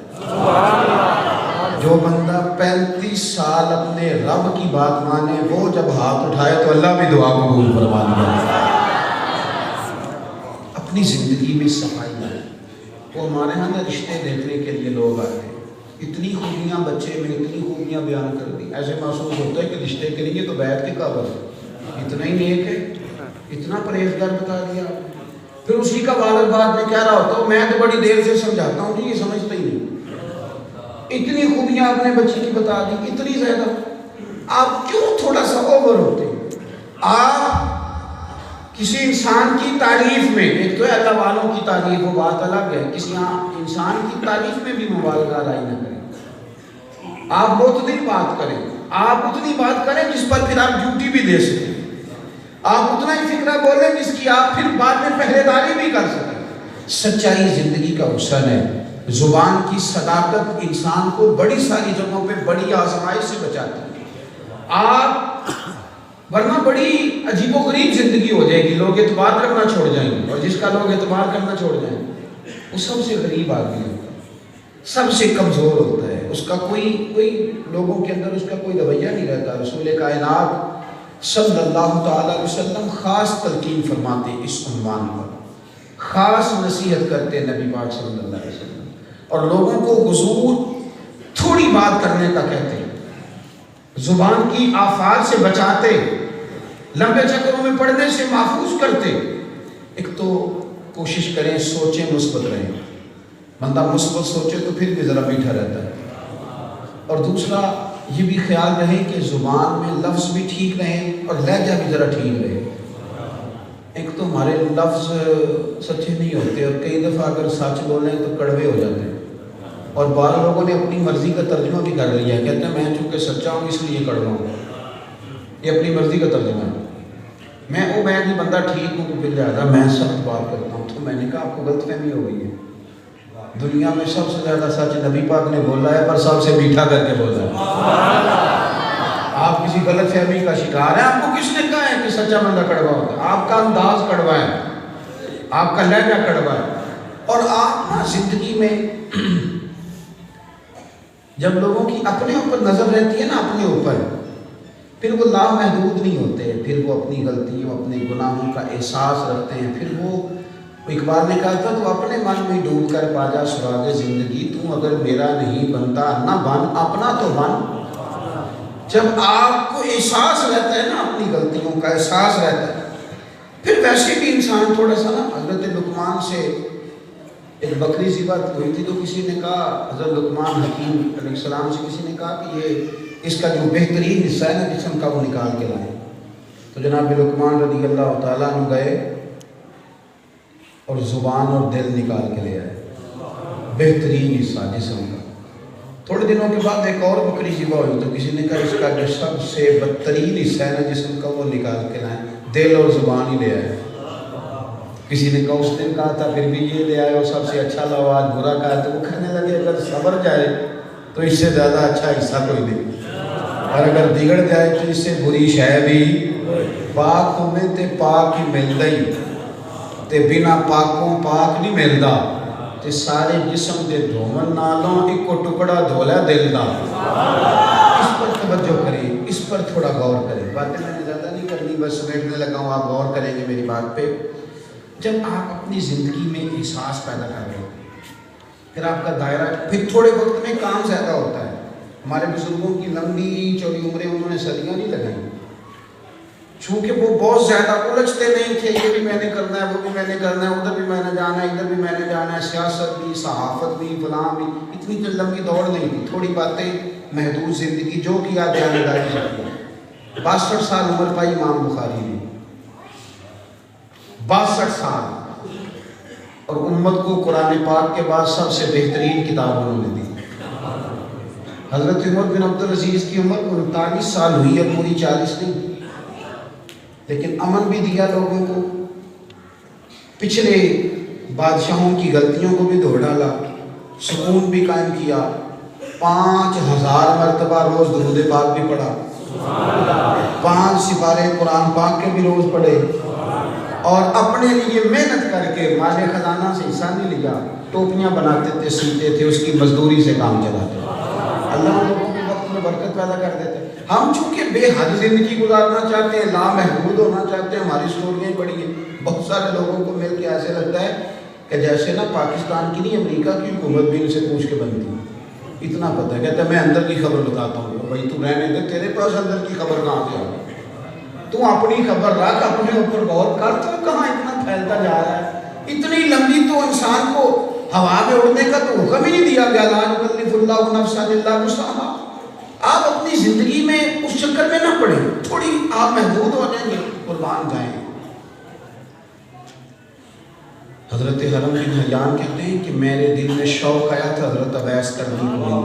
جو بندہ 35 سال اپنے رب کی بات مانے، وہ جب ہاتھ اٹھائے تو اللہ بھی دعا قبول فرما لیا. اپنی زندگی میں صفائی ہے. وہ ہمارے ہاں نا رشتے دیکھنے کے لیے لوگ آتے ہیں، اتنی خوبیاں بچے میں، اتنی خوبیاں بیان کر دی، ایسے محسوس ہوتا ہے کہ رشتے کے لیے تو بیعت کے قابل اتنا ہی نیک ہے، اتنا پرہیزگار بتا دیا. پھر اسی کا والد بعد میں کہہ رہا ہوتا ہوں میں تو بڑی دیر سے سمجھاتا ہوں جی یہ سمجھتا ہی نہیں. اتنی خوبیاں اپنے بچے کی بتا دی، اتنی زیادہ. آپ کیوں تھوڑا سا اوور ہوتے ہیں؟ آپ کسی انسان کی تعریف میں، ایک تو ہے اللہ والوں کی تعریف، وہ بات الگ ہے، کسی انسان کی تعریف میں بھی مبالغہ رائی نہ کریں. آپ معتدل بات کریں، آپ اتنی بات کریں جس پر پھر آپ ڈیوٹی بھی دے سکیں، آپ اتنا ہی فکرہ بولیں جس کی آپ پھر بعد میں پہرے داری بھی کر سکیں. سچائی زندگی کا حسن ہے. زبان کی صداقت انسان کو بڑی ساری جگہوں پہ بڑی آزمائش سے بچاتی ہے. آپ ورنہ بڑی عجیب و غریب زندگی ہو جائے گی، لوگ اعتبار کرنا چھوڑ جائیں گے، اور جس کا لوگ اعتبار کرنا چھوڑ جائیں گے وہ سب سے غریب آدمی ہوتا ہے، سب سے کمزور ہوتا ہے. اس کا کوئی لوگوں کے اندر اس کا کوئی رویہ نہیں رہتا. رسول کائنات صلی اللہ تعالی علیہ وسلم خاص تلقین فرماتے اس عنوان پر، خاص نصیحت کرتے نبی پاک صلی اللہ علیہ وسلم، اور لوگوں کو حضور تھوڑی بات کرنے کا کہتے ہیں، زبان کی آفات سے بچاتے، لمبے چکروں میں پڑھنے سے محفوظ کرتے. ایک تو کوشش کریں سوچیں مثبت رہیں، بندہ مثبت سوچے تو پھر بھی ذرا میٹھا رہتا ہے. اور دوسرا یہ بھی خیال رہے کہ زبان میں لفظ بھی ٹھیک رہیں اور لہجہ بھی ذرا ٹھیک رہے. ایک تو ہمارے لفظ سچے نہیں ہوتے، اور کئی دفعہ اگر سچ بولیں تو کڑوے ہو جاتے ہیں، اور بعض لوگوں نے اپنی مرضی کا ترجمہ بھی کر لیا ہے، کہتے ہیں میں چونکہ سچا ہوں اس لیے کڑوا ہوں. یہ اپنی مرضی کا ترجمہ ہے. میں نہیں بندہ ٹھیک ہوں تو پھر لہٰذا میں سخت بات کرتا ہوں. تو میں نے کہا آپ کو غلط فہمی ہو گئی ہے. دنیا میں سب سے زیادہ سچ نبی پاک نے بولا ہے، پر سب سے میٹھا کر کے بولا ہے. آپ کسی غلط فہمی کا شکار ہیں. آپ کو کس نے کہا ہے کہ سچا بندہ کڑوا ہوتا ہے؟ آپ کا انداز کڑوا ہے، آپ کا لہجہ کڑوا ہے. اور آپ نا زندگی میں جب لوگوں کی اپنے اوپر نظر رہتی ہے نا، اپنے اوپر، پھر وہ لامحدود نہیں ہوتے، پھر وہ اپنی غلطیوں اپنے گناہوں کا احساس رکھتے ہیں. پھر وہ اقبال نے کہا تھا تو اپنے من میں ڈوب کر پا جا سراغ زندگی، تو اگر میرا نہیں بنتا نہ بن اپنا تو بن. جب آپ کو احساس رہتا ہے نا، اپنی غلطیوں کا احساس رہتا ہے، پھر ویسے بھی انسان تھوڑا سا نا. حضرت لقمان سے ایک بکری سی بات ہوئی تھی، تو کسی نے کہا، حضرت لقمان حکیم علیہ السلام سے کسی نے کہا کہ یہ اس کا جو بہترین حصہ ہے نا جسم کا وہ نکال کے لائیں. تو جناب لقمان رضی اللہ تعالیٰ عنہ گئے اور زبان اور دل نکال کے لے آئے، بہترین حصہ جسم کا. تھوڑے دنوں کے بعد ایک اور بکری ذبح ہوئی تو کسی نے کہا اس کا جو سب سے بدترین حصہ ہے نا جسم کا وہ نکال کے لائیں، دل اور زبان ہی لے آئے. کسی نے کہا اس دن کہا تھا پھر بھی یہ لے آئے اور سب سے اچھا لو آج برا کہا تو وہ کہنے لگے اگر صبر جائے تو اس سے زیادہ اچھا حصہ کوئی نہیں اور اگر بگڑ جائے تو اس سے بری شے بھی. پاک ہمیں تے پاک ہی ملتا ہی تے بنا پاکوں پاک نہیں ملتا تے سارے جسم دے دھومن نالوں ایک کو ٹکڑا دھولا دل دا. اس پر توجہ کریں, اس پر تھوڑا غور کریں. باتیں میں نے زیادہ نہیں کرنی, بس سمیٹنے لگا ہوں, آپ غور کریں گے میری بات پہ. جب آپ اپنی زندگی میں احساس پیدا کر رہے ہیں پھر آپ کا دائرہ, پھر تھوڑے وقت میں کام زیادہ ہوتا ہے. ہمارے بزرگوں کی لمبی چوڑی عمریں انہوں نے صدیاں نہیں لگائیں, چونکہ وہ بہت زیادہ الجھتے نہیں تھے. یہ بھی میں نے کرنا ہے, وہ بھی میں نے کرنا ہے, ادھر بھی میں نے جانا ہے, ادھر بھی میں نے جانا ہے, سیاست بھی, صحافت بھی, فلاں بھی. اتنی لمبی دوڑ نہیں تھی, تھوڑی باتیں, محدود زندگی, جو کیا دیانتداری سے کیا. 62 سال عمر پائی امام بخاری نے, 62 سال, اور امت کو قرآن پاک کے بعد سب سے بہترین کتاب انہوں نے دی. حضرت عمر بن عبدالعزیز کی عمر 39 سال ہوئی ہے, پوری 40 نہیں, لیکن امن بھی دیا لوگوں کو, پچھلے بادشاہوں کی غلطیوں کو بھی دھو ڈالا, سکون بھی قائم کیا, 5000 مرتبہ روز درود پاک بھی پڑھا, 5 سپارے قرآن پاک کے بھی روز پڑھے, اور اپنے لیے محنت کر کے مال خزانہ سے حصہ نہیں لیا, ٹوپیاں بناتے تھے, سیتے تھے, اس کی مزدوری سے کام چلاتے. اللہ لوگوں کے وقت میں برکت پیدا کر دیتے. ہم چونکہ بے حد زندگی گزارنا چاہتے ہیں, لامحدود ہونا چاہتے ہیں, ہماری سٹوریاں بڑی ہیں. بہت سارے لوگوں کو مل کے ایسے لگتا ہے کہ جیسے نا پاکستان کی نہیں امریکہ کی حکومت بھی ان سے پوچھ کے بنتی. اتنا پتہ ہے, کہتا ہے میں اندر کی خبر بتاتا ہوں. بھائی تو رہنے دے, تیرے پاس اندر کی خبر کہاں سے آ گئی؟ تو اپنی خبر رکھ, اپنے اوپر غور کر, تو کہاں اتنا پھیلتا جا رہا ہے. اتنی لمبی تو انسان کو ہوا میں اڑنے کا تو حکم ہی نہیں دیا گیا. لا یکلف اللہ نفسا الا وسعہا. آپ اپنی زندگی میں اس چکر میں نہ پڑیں, تھوڑی آپ محدود ہو جائیں گے, قربان جائیں. حضرت حرم بن حیان کہتے ہیں کہ میرے دل میں شوق آیا تھا حضرت اویس کرنی کو.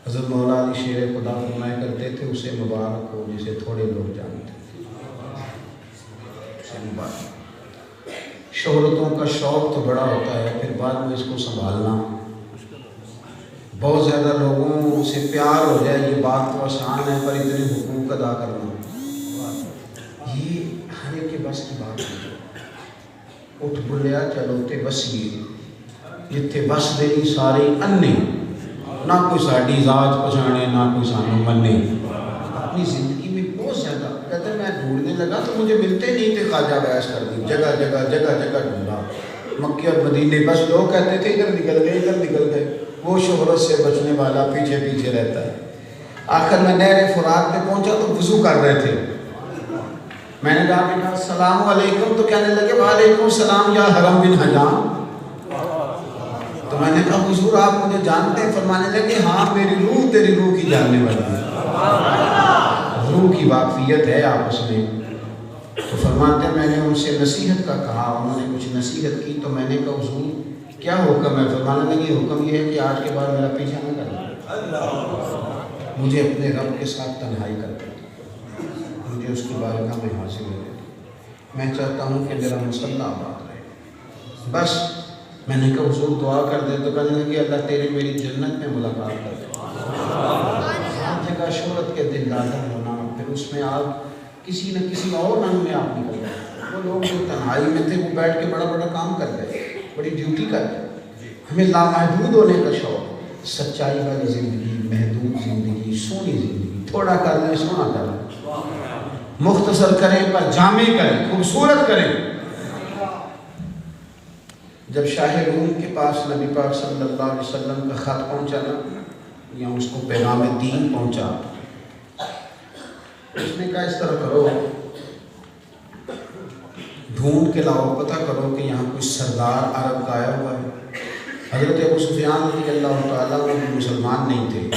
حضرت مولا علی شیر خدا فرمایا کرتے تھے اسے مبارک ہو جسے تھوڑے لوگ جانتے تھے, اسے مبارک. شہرتوں کا شوق تو بڑا ہوتا ہے, پھر بعد میں اس کو سنبھالنا. بہت زیادہ لوگوں سے پیار ہو جائے یہ بات تو آسان ہے, پر اتنے حقوق ادا کرنا یہ ہر ایک کے بس کی بات ہے. اٹھ بلیا چلوتے بسیے جتھے بس دے سارے انے, نہ کوئی ساڑی ذات پچھانے نہ کوئی سانو منے. اپنی زندگی میں بہت زیادہ کہتے میں ڈھونڈنے لگا تو مجھے ملتے نہیں تھے خواجہ اویس کرنی. جگہ جگہ جگہ جگہ ڈھونڈا, مکے اور مدینے, بس لوگ کہتے تھے ادھر نکل گئے ادھر نکل گئے. وہ شہرت سے بچنے والا پیچھے پیچھے رہتا ہے. آخر میں نہر فرات پہ پہنچا تو وضو کر رہے تھے. میں نے کہا کہ السلام علیکم, تو کہنے لگے وعلیکم السلام یا حرم بن حیان. تو میں نے کہا حضور آپ مجھے جانتے ہیں؟ فرمانے لگے ہاں میری روح تیری روح کی جاننے والی ہے, روح کی واقفیت ہے آپس میں. تو فرماتے ہیں میں نے ان سے نصیحت کا کہا, انہوں نے کچھ نصیحت کی, تو میں نے کہا حضور کیا حکم ہے؟ فرمانے لگے حکم یہ ہے کہ آج کے بعد میرا پیچھا نہ کرنا, مجھے اپنے رب کے ساتھ تنہائی کرنا, مجھے اس کی بارگاہ میں حاصل ہو جائے. میں چاہتا ہوں کہ میرا مصلی آباد رہے. بس میں نے کہا حضور دعا کر دے, تو کہنے لگے اللہ تیرے میری جنت میں ملاقات کر دے. ہر جگہ شہرت کے دل دادا ہونا, پھر اس میں آپ کسی نہ کسی اور رنگ میں آپ نکل گئے. وہ لوگ جو تنہائی میں تھے وہ بیٹھ کے بڑا بڑا کام کر گئے, بڑی ڈیوٹی کر گئے. ہمیں لامحدود ہونے کا شوق, سچائی والی زندگی, محدود زندگی, سونی زندگی. تھوڑا کر لیں سونا کر لیں, مختصر کریں پر جامع کریں, خوبصورت کریں. جب شاہ روم کے پاس نبی پاک صلی اللہ علیہ وسلم کا خط پہنچا نا, یا اس کو پیغام دین پہنچا, اس نے کہا اس طرح کرو, ڈھونڈ کے لاؤ, پتہ کرو کہ یہاں کوئی سردار عرب کا آیا ہوا ہے. حضرت ابو سفیان رضی اللہ تعالیٰ وہ مسلمان نہیں تھے,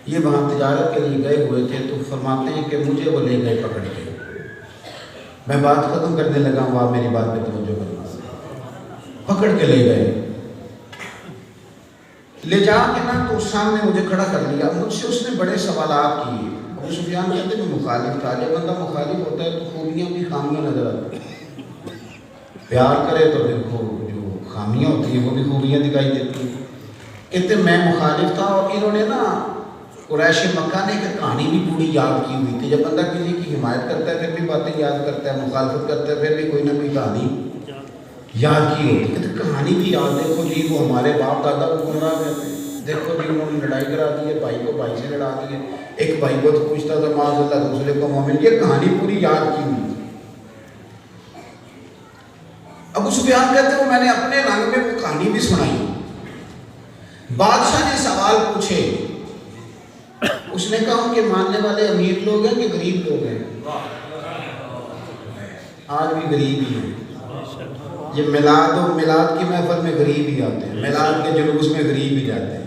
یہ وہاں تجارت کے لیے گئے ہوئے تھے. تو فرماتے ہیں کہ مجھے وہ لے گئے پکڑ کے. میں بات ختم کرنے لگا ہوں, آپ میری بات پہ توجہ کرنا. پکڑ کے لے گئے, لے جا کے نا تو سامنے مجھے کھڑا کر لیا. مجھ سے اس نے بڑے سوالات کیے. ابو سفیان کہتے ہیں میں مخالف تھا. جب بندہ مخالف ہوتا ہے تو خوبیاں بھی خامیاں نظر آتی ہیں. پیار کرے تو پھر جو خامیاں ہوتی ہیں وہ بھی خوبیاں دکھائی دیتی ہیں. کہتے میں مخالف تھا اور انہوں نے نا قریش مکہ نے ایک کہانی بھی پوری یاد کی ہوئی تھی. جب بندہ کسی کی حمایت کرتا ہے پھر بھی باتیں یاد کرتا ہے, مخالفت کرتا ہے پھر بھی کوئی نہ کوئی کہانی یاد کی ہوتی. کہتے کہانی بھی یاد, دیکھو جی وہ ہمارے باپ دادا کو گمراہ کرتے ہیں, دیکھو جی انہوں نے لڑائی کرا دی ہے, بھائی کو بھائی سے لڑا دی ہے, ایک بھائی کو تو پوچھتا تھا معاذ اللہ دوسرے کو مومن. یہ کہانی پوری یاد کی ہوئی. ابو سفیان کہتے ہیں میں نے اپنے رنگ میں وہ کہانی بھی سنائی. بادشاہ نے سوال پوچھے, اس نے کہا کہ ماننے والے امیر لوگ ہیں کہ غریب لوگ ہیں؟ آج بھی غریب ہی ہیں. یہ میلاد کی محفل میں غریب ہی آتے ہیں, میلاد کے جلوس میں غریب ہی جاتے ہیں.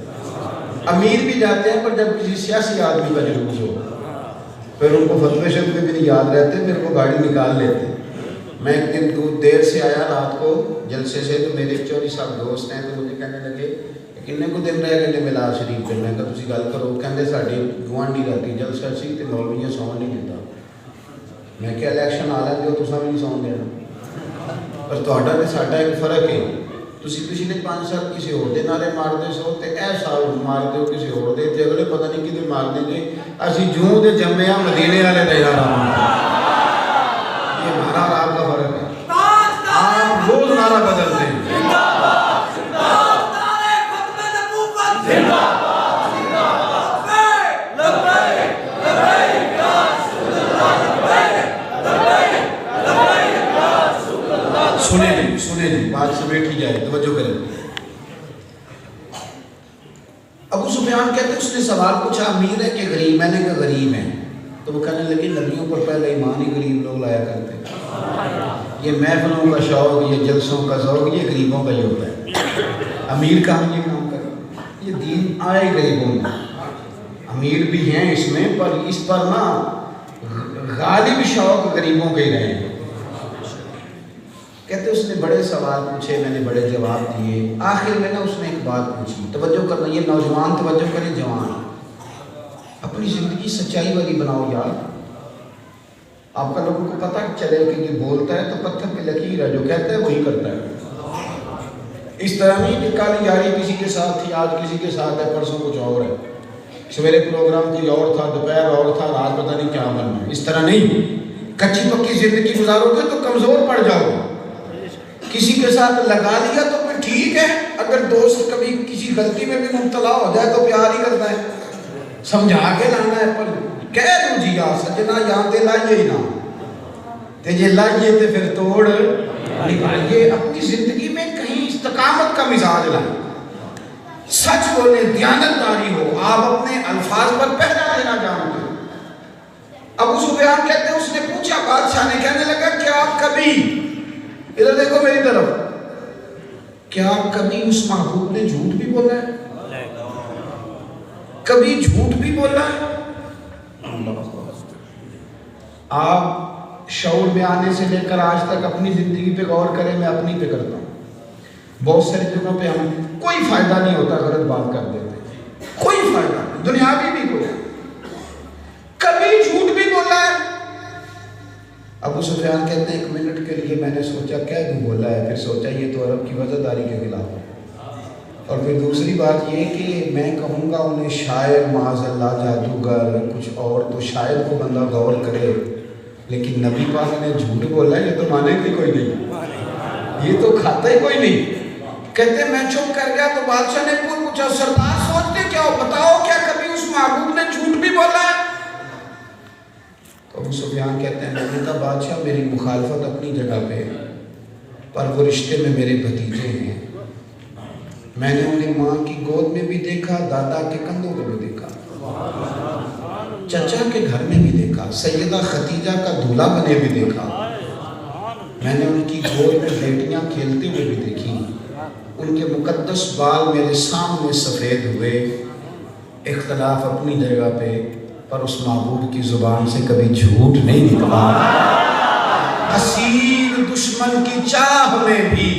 امیر بھی جاتے ہیں پر جب کسی سیاسی آدمی کا جلوس ہو پھر ان کو فتوے شتوے بھی نہیں یاد رہتے, پھر وہ گاڑی نکال لیتے. میں ایک دن دیر سے آیا رات کو جلسے سے, تو میرے چوری صاحب دوست ہیں, تو مجھے کہنے لگے ਕਿੰਨੇ ਕੁ ਦਿਨ ਰਹਿ ਗਏ ਨੇ ਮਿਲਾਦ ਸ਼ਰੀਫ ਤੇ. ਮੈਂ ਕਿਹਾ ਤੁਸੀਂ ਗੱਲ ਕਰੋ. ਕਹਿੰਦੇ ਸਾਡੇ ਗੁਆਂਢੀ ਰਾਤੀ ਜਲਸਾ ਸੀ ਤੇ ਮੌਲਵੀਆਂ ਸੌਣ ਨਹੀਂ ਦਿੱਤਾ. ਮੈਂ ਕਿਹਾ ਇਲੈਕਸ਼ਨ ਆ ਲੈਂਦੇ ਹੋ ਤੁਸੀਂ ਵੀ ਨਹੀਂ ਸੌਣ ਦੇਣਾ, ਪਰ ਤੁਹਾਡਾ ਤੇ ਸਾਡਾ ਇੱਕ ਫਰਕ ਹੈ. ਤੁਸੀਂ ਪਿਛਲੇ 5 ਸਾਲ ਕਿਸੇ ਹੋਰ ਦੇ ਨਾਰੇ ਮਾਰਦੇ ਸੋ ਤੇ ਇਹ ਸਾਲ ਮਾਰਦੇ ਹੋ ਕਿਸੇ ਹੋਰ ਦੇ, ਤੇ ਅਗਲੇ ਪਤਾ ਨਹੀਂ ਕਿਤੇ ਮਾਰ ਦੇਂਗੇ. ਅਸੀਂ ਜੂੰ ਦੇ ਜੰਮੇ ਆ ਮਦੀਨੇ ਵਾਲੇ ਦਾ ਯਾਰ یہ ہمارا اور آپ کا فرق ہے. آپ روز نعرہ بدلتے ہیں. سنیں جی بات سے بیٹھی جائے, توجہ کریں. ابو سفیان کہتے ہیں اس نے سوال پوچھا امیر ہے کہ غریب؟ میں نے کہا غریب ہیں. تو وہ کہنے لگے نبیوں پر پہلے ایمان ہی غریب لوگ لایا کرتے ہیں. یہ محفلوں کا شوق, یہ جلسوں کا ذوق, یہ غریبوں کا ہی ہوتا ہے. امیر کہاں یہ کام کرے, یہ دین آئے غریبوں میں. امیر بھی ہیں اس میں, پر اس پر نا غالب شوق غریبوں کے ہی رہے ہیں. کہتے اس نے بڑے سوال پوچھے, میں نے بڑے جواب دیے. آخر میں نا اس نے ایک بات پوچھی, توجہ کرنا, یہ نوجوان توجہ کریں, جوان اپنی زندگی سچائی والی بناؤ یار. آپ کا لوگوں کو پتہ چلے کہ یہ بولتا ہے تو پتھر پہ لکیر ہے, جو کہتا ہے وہی کرتا ہے. اس طرح نہیں کہ کل یاری کسی کے ساتھ تھی, آج کسی کے ساتھ ہے, پرسوں کچھ اور ہے, سویرے پروگرام کوئی اور تھا, دوپہر اور تھا, رات پتہ نہیں کیا بننا ہے. اس طرح نہیں. کچی پکی زندگی گزارو گے تو کمزور پڑ جاؤ گے. کسی کے ساتھ لگا لیا تو پھر ٹھیک ہے, اگر دوست کبھی کسی غلطی میں بھی مبتلا ہو جائے تو پیار ہی کرتا ہے, سمجھا کے لانا ہے. پر کہہ دوں جی آ سجنا یہاں تے لائیے ہی نہ, تے جے لائیے تے پھر توڑ نکالئے. اپنی زندگی میں کہیں استقامت کا مزاج لائیں, سچ بولیں, دیانتداری ہو, آپ اپنے الفاظ پر پہنا دینا جانتے ہیں. ابو سفیان کہتے ہیں اس نے پوچھا, بادشاہ نے کہنے لگا کیا آپ کبھی, ادھر دیکھو میری طرف, کیا کبھی اس محبوب نے جھوٹ بھی بولا ہے؟ کبھی جھوٹ بھی بولا ہے؟ آپ شعور میں آنے سے لے کر آج تک اپنی زندگی پہ غور کریں, میں اپنی پہ کرتا ہوں. بہت ساری جگہوں پہ ہم کوئی فائدہ نہیں ہوتا, غلط بات کر دیتے ہیں, کوئی فائدہ نہیں, دنیاوی بھی کوئی. کبھی جھوٹ بھی بولا ہے؟ ابو سفیان کہتے ہیں 1 منٹ کے لیے میں نے سوچا کیا دوں بولا ہے, پھر سوچا یہ تو عرب کی وزاداری کے خلاف ہے. اور پھر دوسری بات یہ کہ میں کہوں گا انہیں شاعر, معاذ اللہ جادوگر, کچھ اور, تو شاید وہ بندہ غور کرے, لیکن نبی پاک نے جھوٹ بولا ہے, یہ تو مانے گی کوئی نہیں, یہ تو کھاتا ہی کوئی نہیں. کہتے میں چپ کر گیا. تو بادشاہ نے پوچھا سردار سوچتے کیا ہو, بتاؤ کیا کبھی اس محبوب نے جھوٹ بھی بولا ہے؟ تو ابو سفیان کہتے ہیں میں نے کہا بادشاہ میری مخالفت اپنی جگہ پہ, پر وہ رشتے میں میرے بھتیجے ہیں. میں نے انہیں ماں کی گود میں بھی دیکھا, دادا کے کندھوں پہ بھی دیکھا, چچا کے گھر میں بھی دیکھا, سیدہ خدیجہ کا دولہا بنے بھی دیکھا. میں نے ان کی گود میں بیٹیاں کھیلتے ہوئے بھی دیکھی. ان کے مقدس بال میرے سامنے سفید ہوئے. اختلاف اپنی جگہ پہ, پر اس محبوب کی زبان سے کبھی جھوٹ نہیں نکلا. اسیر دشمن کی چاہ میں بھی,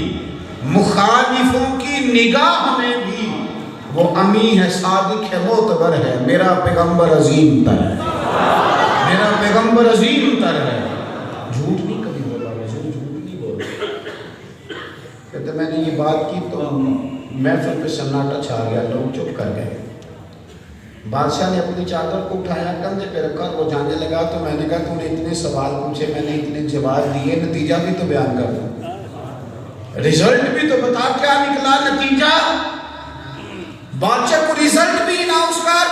مخالفوں کی نگاہ میں بھی, وہ امی ہے, صادق ہے, معتبر ہے, میرا پیغمبر عظیم تر ہے. میرا پیغمبر عظیم اتر ہے، جھوٹ نہیں کبھی بولا، حضور جھوٹ نہیں بولا۔ کہتے میں نے یہ بات کی تو محفل پہ سناٹا چھا گیا، لوگ چپ کر گئے۔ بادشاہ نے اپنی چادر کو اٹھایا، کندھے پہ رکھا، وہ جانے لگا تو میں نے کہا تو نے اتنے سوال پوچھے، میں نے اتنے جواب دیے، نتیجہ بھی تو بیان کر دوں، رزلٹ بھی تو بتا کیا نکلا نتیجہ۔ بادشاہ کو رزلٹ بھی اناؤنس کر۔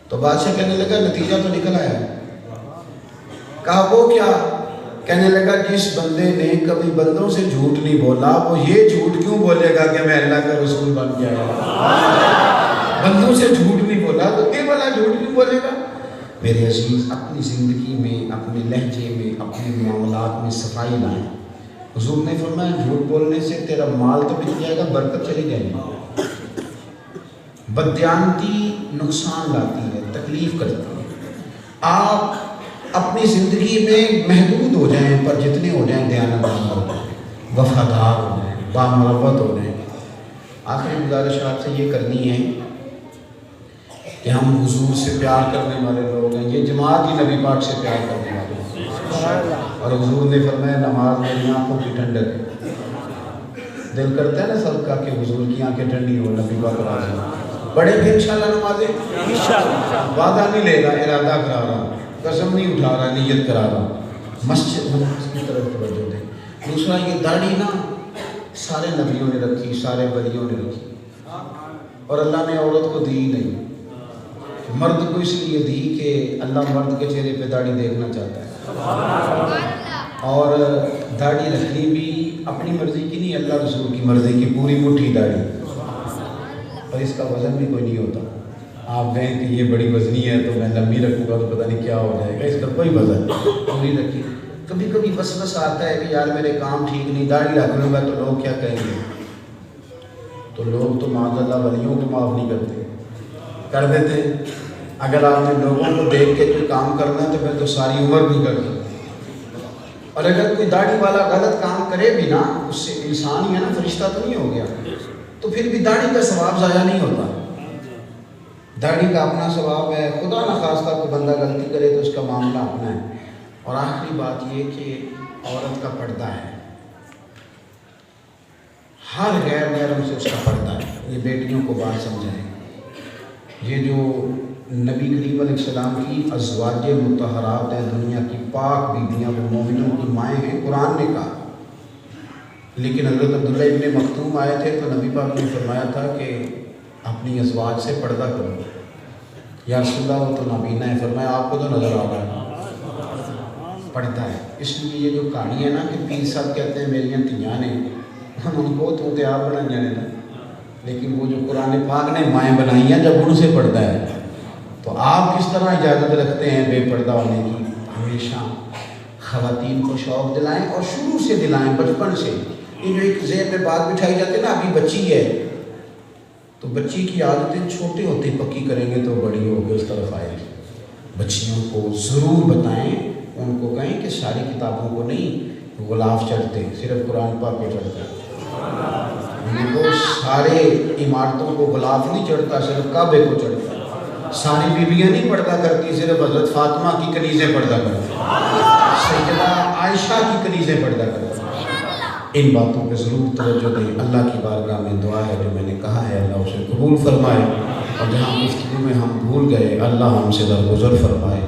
تو بادشاہ کہنے لگا نتیجہ تو نکل آیا۔ کہا وہ کیا؟ کہنے لگا جس بندے نے کبھی بندوں سے جھوٹ نہیں بولا وہ یہ جھوٹ کیوں بولے گا کہ میں اللہ کا رسول بن گیا ہے؟ بندوں سے جھوٹ نہیں بولا تو یہ والا جھوٹ کیوں بولے گا؟ میرے عزیز، اپنی زندگی میں، اپنے لہجے میں، اپنے معاملات میں صفائی لائیں۔ حضور نے فرمایا جھوٹ بولنے سے تیرا مال تو بچ جائے گا، برکت چلی جائے گی۔ بددیانتی نقصان لاتی ہے، تکلیف کرتی ہے۔ آپ اپنی زندگی میں محدود ہو جائیں، پر جتنے ہو جائیں دیانتدار ہو جائیں، وفادار ہو جائیں، بامروت ہو جائیں۔ آخری گزارش آپ سے یہ کرنی ہے کہ ہم حضور سے پیار کرنے والے لوگ ہیں، یہ جماعت ہی نبی پاک سے پیار کرنے والے ہیں۔ اور حضور نے فرمایا نماز میری آنکھوں کی ٹھنڈک ہے۔ دل کرتا ہے نا سب کا کہ حضور کی آنکھیں ٹھنڈی ہو، نبی پاک راضی ہو۔ پڑھیں گے انشاءاللہ نمازیں، وعدہ نہیں لے رہا، ارادہ کرا رہا، قسم نہیں اٹھا رہا، نیت کرا رہا، مسجد نماز کی طرف توجہ دیں۔ دوسرا یہ داڑھی نا سارے نبیوں نے رکھی، سارے ولیوں نے رکھی، اور اللہ نے عورت کو دی نہیں، مرد کو اس لیے دی کہ اللہ مرد کے چہرے پہ داڑھی دیکھنا چاہتا ہے، اور داڑھی رکھنی بھی اپنی مرضی کی نہیں، اللہ رسول کی مرضی کی، پوری مٹھی داڑھی، اور اس کا وزن بھی کوئی نہیں ہوتا۔ آپ کہیں کہ یہ بڑی وزنی ہے تو میں لمبی رکھوں گا تو پتہ نہیں کیا ہو جائے گا، اس کا کوئی وزن پوری رکھی۔ کبھی کبھی وسوسہ آتا ہے کہ یار میرے کام ٹھیک نہیں، داڑھی رکھ لوں گا تو لوگ کیا کہیں گے، تو لوگ تو معاذ اللہ ولیوں کو معاف نہیں کرتے، کر دیتے ہیں۔ اگر آپ نے لوگوں کو دیکھ کے کوئی کام کرنا ہے تو پھر تو ساری عمر نہیں کرتے، اور اگر کوئی داڑھی والا غلط کام کرے بھی نا، اس سے انسان ہی ہے نا، فرشتہ تو نہیں ہو گیا، تو پھر بھی داڑھی کا ثواب ضائع نہیں ہوتا۔ داڑھی کا اپنا ثواب ہے، خدا نخواستہ کوئی بندہ غلطی کرے تو اس کا معاملہ اپنا ہے۔ اور آخری بات یہ کہ عورت کا پردہ ہے، ہر غیر محرم سے اس کا پردہ ہے، یہ بیٹیوں کو بات سمجھائیں۔ یہ جو نبی کریم علیہ السلام کی ازواج مطہرات ہیں، دنیا کی پاک بیویاں، وہ مومنوں کی مائیں ہیں، قرآن نے کہا، لیکن حضرت عبداللہ ابن مکتوم آئے تھے تو نبی پاک نے فرمایا تھا کہ اپنی ازواج سے پردہ کرو۔ یا رسول اللہ وہ تو نابینا ہے، فرمایا آپ کو تو نظر آ رہا ہے، پردہ ہے۔ اس لیے یہ جو کہانی ہے نا کہ پیر صاحب کہتے ہیں میری تیاں نے، ان کو تو آپ بنائی ہیں نا، لیکن وہ جو قرآن پاک نے مائیں بنائی ہیں جب ان سے پردہ ہے، تو آپ کس طرح اجازت رکھتے ہیں بے پردہ ہونے کی؟ ہمیشہ خواتین کو شوق دلائیں، اور شروع سے دلائیں، بچپن سے۔ یہ جو ایک ذہن میں بات بٹھائی جاتی ہے نا، ابھی بچی ہے تو بچی کی عادتیں چھوٹے ہوتے پکی کریں گے تو بڑی ہو کے اس طرف آئے گی۔ بچیوں کو ضرور بتائیں، ان کو کہیں کہ ساری کتابوں کو نہیں غلاف چڑھتے، صرف قرآن پاک کو چڑھتا ہے۔ ان کو سارے عمارتوں کو غلاف نہیں چڑھتا، صرف کعبے کو چڑھتا ہے۔ ساری بیویاں نہیں پردہ کرتی، صرف حضرت فاطمہ کی کنیزیں پردہ کرتی، سیدہ عائشہ کی کنیزیں پردہ کرتی۔ ان باتوں پہ ضرور توجہ دیں۔ اللہ کی بارگاہ میں دعا ہے جو میں نے کہا ہے اللہ اسے قبول فرمائے، اور جہاں گفتگو میں ہم بھول گئے اللہ ہم سے درگزر فرمائے۔